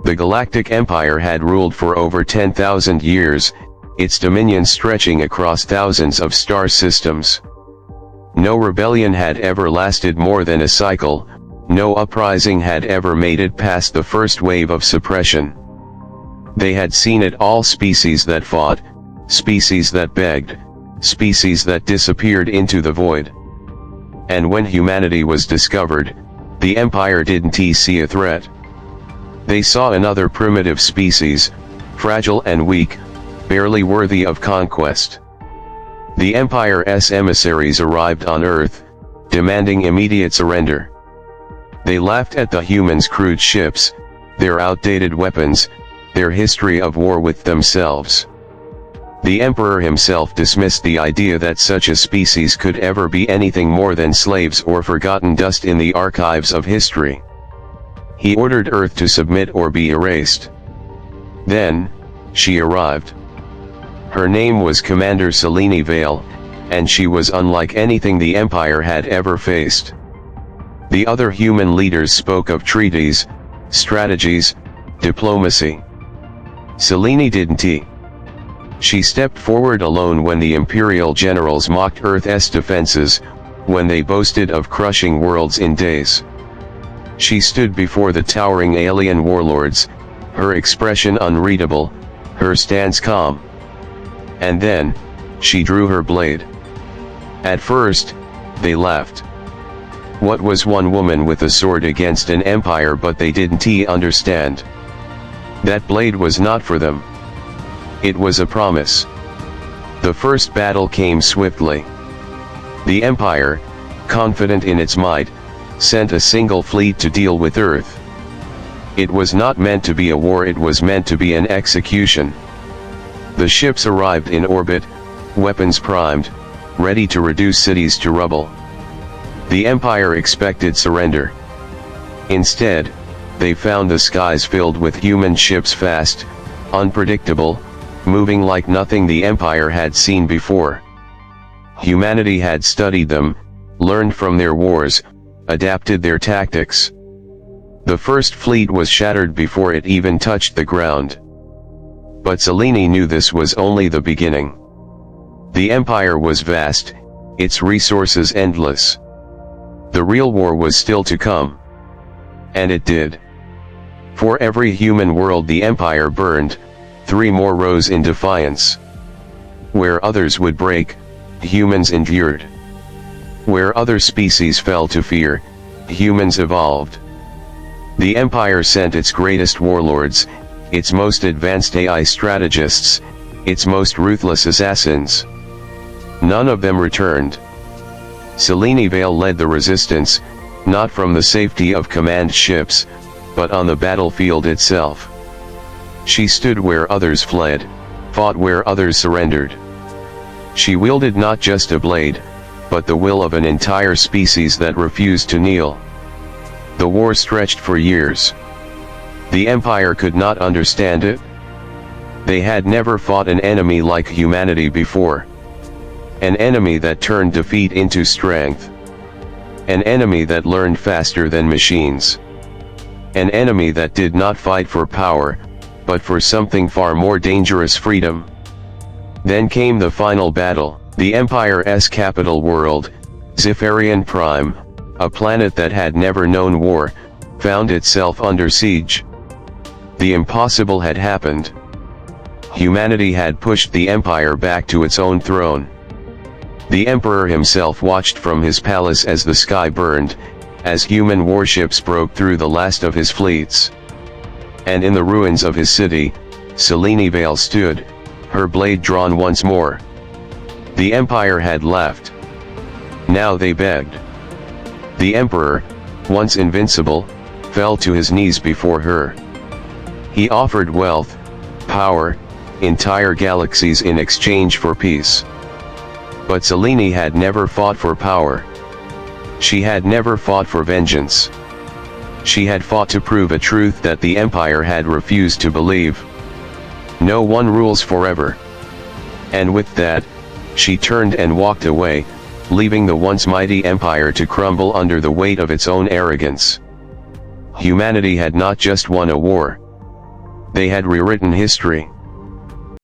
The Galactic Empire had ruled for over 10,000 years, its dominion stretching across thousands of star systems. No rebellion had ever lasted more than a cycle, no uprising had ever made it past the first wave of suppression. They had seen it all: species that fought, species that begged, species that disappeared into the void. And when humanity was discovered, the Empire didn't see a threat. They saw another primitive species, fragile and weak, barely worthy of conquest. The Empire's emissaries arrived on Earth, demanding immediate surrender. They laughed at the humans' crude ships, their outdated weapons, their history of war with themselves. The Emperor himself dismissed the idea that such a species could ever be anything more than slaves or forgotten dust in the archives of history. He ordered Earth to submit or be erased. Then, she arrived. Her name was Commander Selene Vale, and she was unlike anything the Empire had ever faced. The other human leaders spoke of treaties, strategies, diplomacy. Selene didn't. She stepped forward alone when the Imperial generals mocked Earth's defenses, when they boasted of crushing worlds in days. She stood before the towering alien warlords, her expression unreadable, her stance calm. And then, she drew her blade. At first, they laughed. What was one woman with a sword against an empire? But they didn't understand. That blade was not for them. It was a promise. The first battle came swiftly. The Empire, confident in its might, sent a single fleet to deal with Earth. It was not meant to be a war, it was meant to be an execution. The ships arrived in orbit, weapons primed, ready to reduce cities to rubble. The Empire expected surrender. Instead, they found the skies filled with human ships, fast, unpredictable, moving like nothing the Empire had seen before. Humanity had studied them, learned from their wars, adapted their tactics. The first fleet was shattered before it even touched the ground. But Selene knew this was only the beginning. The Empire was vast, its resources endless. The real war was still to come. And it did. For every human world the Empire burned, 3 more rose in defiance. Where others would break, humans endured. Where other species fell to fear, humans evolved. The Empire sent its greatest warlords, its most advanced AI strategists, its most ruthless assassins. None of them returned. Selene Vale led the resistance, not from the safety of command ships, but on the battlefield itself. She stood where others fled, fought where others surrendered. She wielded not just a blade, but the will of an entire species that refused to kneel. The war stretched for years. The Empire could not understand it. They had never fought an enemy like humanity before. An enemy that turned defeat into strength. An enemy that learned faster than machines. An enemy that did not fight for power, but for something far more dangerous: freedom. Then came the final battle. The Empire's capital world, Zifarian Prime, a planet that had never known war, found itself under siege. The impossible had happened. Humanity had pushed the Empire back to its own throne. The Emperor himself watched from his palace as the sky burned, as human warships broke through the last of his fleets. And in the ruins of his city, Selene Vale stood, her blade drawn once more. The Empire had left. Now they begged. The Emperor, once invincible, fell to his knees before her. He offered wealth, power, entire galaxies in exchange for peace. But Selene had never fought for power. She had never fought for vengeance. She had fought to prove a truth that the Empire had refused to believe. No one rules forever. And with that, she turned and walked away, leaving the once mighty Empire to crumble under the weight of its own arrogance. Humanity had not just won a war. They had rewritten history.